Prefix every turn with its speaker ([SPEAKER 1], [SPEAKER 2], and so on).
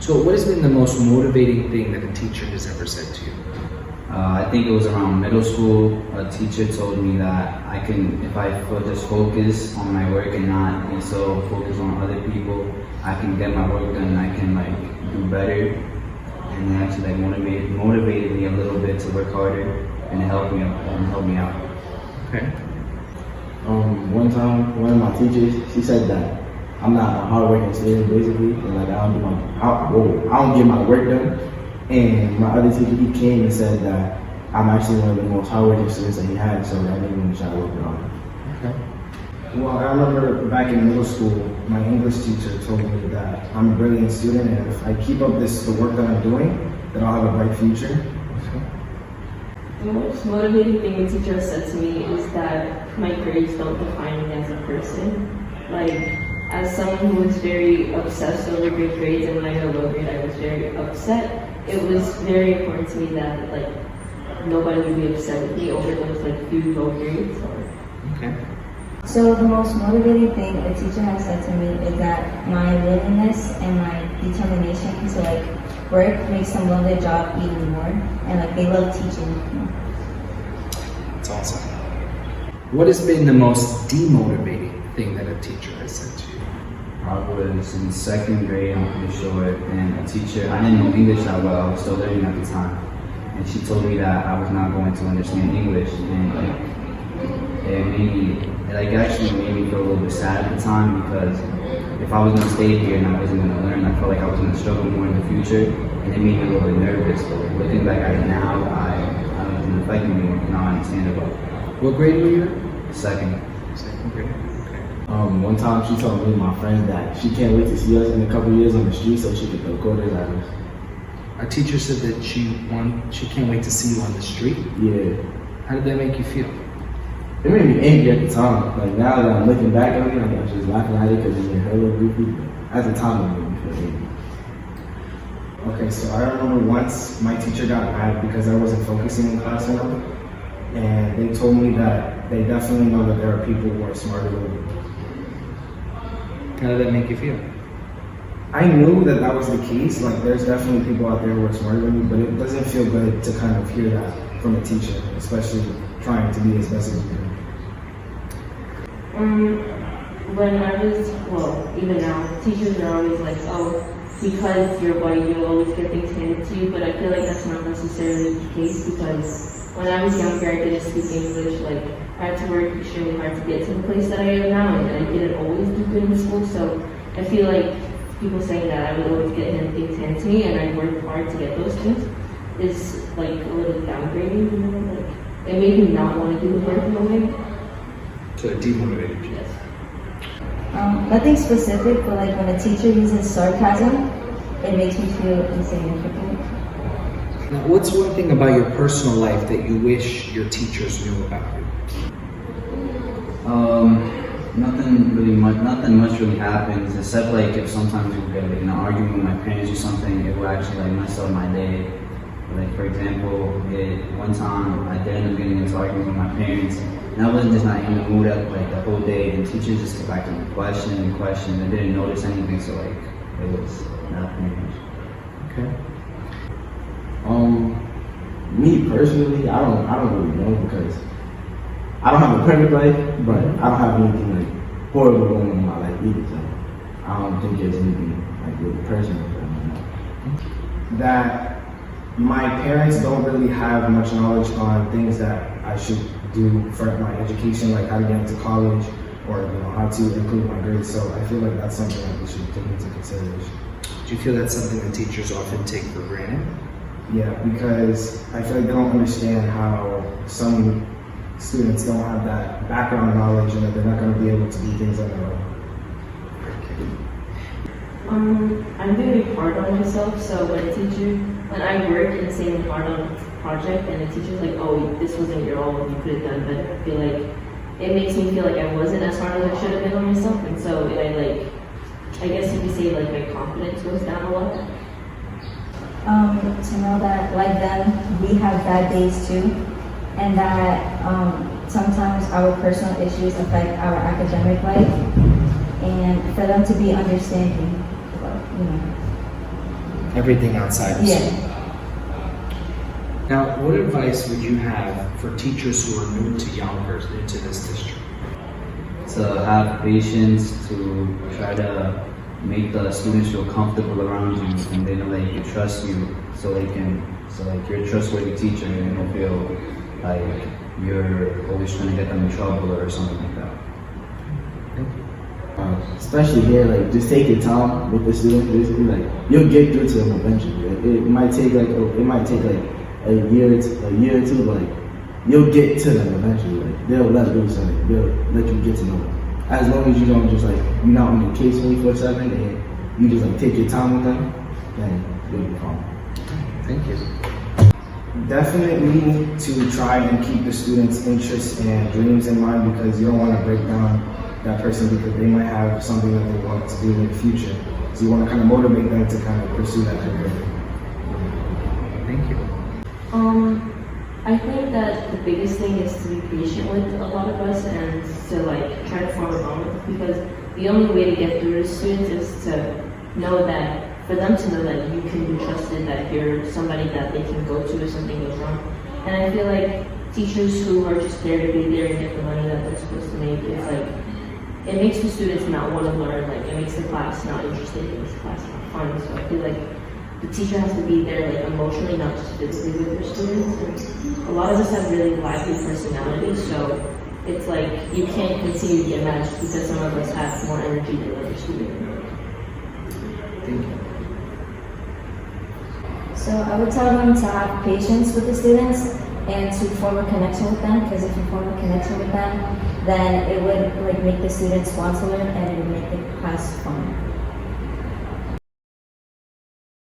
[SPEAKER 1] So what has been the most motivating thing that a teacher has ever said to you?
[SPEAKER 2] I think it was around middle school. A teacher told me that I can, if I just focus on my work and not be so focused on other people, I can get my work done and I can like do better. And they actually like motivated me a little bit to work harder and help me out.
[SPEAKER 1] Okay.
[SPEAKER 3] One time, one of my teachers, she said that I'm not a hardworking student, basically, and like I don't get my work done. And my other teacher, he came and said that I'm actually one of the most hardworking students that he had, so I didn't even try to work on it.
[SPEAKER 1] Okay.
[SPEAKER 4] Well, I remember back in middle school, my English teacher told me that I'm a brilliant student, and if I keep up the work that I'm doing, then I'll have a bright future.
[SPEAKER 5] The most motivating thing a teacher has said to me is that my grades don't define me as a person. Like, as someone who was very obsessed over good grades, and when I got a low grade, I was very upset. It was very important to me that like nobody would be upset with me over those like few low grades.
[SPEAKER 1] Okay.
[SPEAKER 6] So the most motivating thing a teacher has said to me is that my willingness and my determination to like work makes them love their job even more, and like they love teaching more.
[SPEAKER 1] That's awesome. What has been the most demotivating thing that a teacher has said to you?
[SPEAKER 2] I was in second grade, I'm pretty sure, and a teacher, I didn't know English that well, I was still learning at the time. And she told me that I was not going to understand English, and it actually made me feel a little bit sad at the time, because if I was going to stay here and I wasn't going to learn, I felt like I was going to struggle more in the future, and it made me a little bit nervous. But looking back at it now, it didn't affect me, now I understand it.
[SPEAKER 1] What grade were you in?
[SPEAKER 2] Second.
[SPEAKER 1] Second grade. Okay.
[SPEAKER 3] One time she told me and my friends that she can't wait to see us in a couple years on the street so she can throw quarters at us.
[SPEAKER 1] A teacher said that she can't wait to see you on the street.
[SPEAKER 3] Yeah.
[SPEAKER 1] How did that make you feel?
[SPEAKER 3] It made me angry at the time. Like now that I'm looking back on it, I'm just laughing at it because it made her look goofy. But at the time, it made me feel angry.
[SPEAKER 4] Okay, so I remember once my teacher got mad because I wasn't focusing in class enough, and they told me that they definitely know that there are people who are smarter than me.
[SPEAKER 1] How did that make you feel?
[SPEAKER 4] I knew that that was the case. Like, there's definitely people out there who are smarter than me, but it doesn't feel good to kind of hear that from a teacher, especially trying to be as best as you can.
[SPEAKER 5] When I was, even now, teachers are always like, oh, because you're white, you'll always get things handed to you, but I feel like that's not necessarily the case, because when I was younger, I didn't speak English. Like, I had to work extremely hard to get to the place that I am now, and I didn't always do good in school, so I feel like people saying that I would always get things handed to me and I worked hard to get those things is like a little downgrading, you know? Like, it made me not want to do the work in a way.
[SPEAKER 1] So it demotivated you.
[SPEAKER 5] Yes.
[SPEAKER 6] Nothing specific, but like when a teacher uses sarcasm, it makes me feel insignificant.
[SPEAKER 1] Now, what's one thing about your personal life that you wish your teachers knew about you?
[SPEAKER 2] Nothing much really happens, except like if sometimes we get like in an argument with my parents or something, it will actually like mess up my day. Like for example, one time I did end up getting into an argument with my parents, and I wasn't just not in the mood up like the whole day, and teachers just kept asking me question and question, and didn't notice anything, so like it was nothing.
[SPEAKER 1] Okay.
[SPEAKER 3] Me personally, I don't really know because I don't have a perfect life, but I don't have anything like horrible going on in my life either. So I don't think there's anything like really personal going on.
[SPEAKER 4] That my parents don't really have much knowledge on things that I should do for my education, like how to get into college or how to improve my grades. So I feel like that's something that we should take into consideration.
[SPEAKER 1] Do you feel that's something that teachers often take for granted?
[SPEAKER 4] Yeah, because I feel like they don't understand how some students don't have that background knowledge and that they're not going to be able to do things on their own.
[SPEAKER 5] I'm very hard on myself, so when I work and say I'm hard on a project and the teacher's like, oh, this wasn't your own, you could have done better, I feel like it makes me feel like I wasn't as hard as I should have been on myself, and so I guess you could say like my confidence goes down a lot.
[SPEAKER 6] To know that like them, we have bad days too, and that sometimes our personal issues affect our academic life, and for them to be understanding,
[SPEAKER 4] everything outside of school.
[SPEAKER 6] Yeah.
[SPEAKER 1] Now, what advice would you have for teachers who are new to Yonkers, new to this district?
[SPEAKER 2] To have patience, to try to make the students feel comfortable around you, and they know that you can trust you, so you're a trustworthy teacher, and you don't feel like you're always trying to get them in trouble or something like that.
[SPEAKER 3] Especially here, like just take your time with the students. Basically, like you'll get through to them eventually. Like, it might take like a year or two, but like you'll get to them eventually. Like they'll let loose and they'll let you get to know them. As long as you don't just like you're not on the case 24/7 and you just like take your time with them, then you'll be fine.
[SPEAKER 1] Thank you.
[SPEAKER 4] Definitely to try and keep the students' interests and dreams in mind, because you don't want to break down that person because they might have something that they want to do in the future. So you want to kind of motivate them to kind of pursue that career.
[SPEAKER 1] Thank you.
[SPEAKER 5] I think that the biggest thing is to be patient with a lot of us and to like try to form a bond with us, because the only way to get through to students is to know that, for them to know that you can be trusted, that you're somebody that they can go to if something goes wrong. And I feel like teachers who are just there to be there and get the money that they're supposed to make, it's like, it makes the students not want to learn, like it makes the class not interesting, it makes the class not fun. So I feel like the teacher has to be there like emotionally, not just physically with their students. And a lot of us have really lively personalities, so it's like you can't continue to get mad just because some of us have more energy than other students.
[SPEAKER 1] Thank you.
[SPEAKER 6] So I would tell them to have patience with the students and to form a connection with them, because if you form a connection with them, then it would like make the students want to learn and it would make the class fun.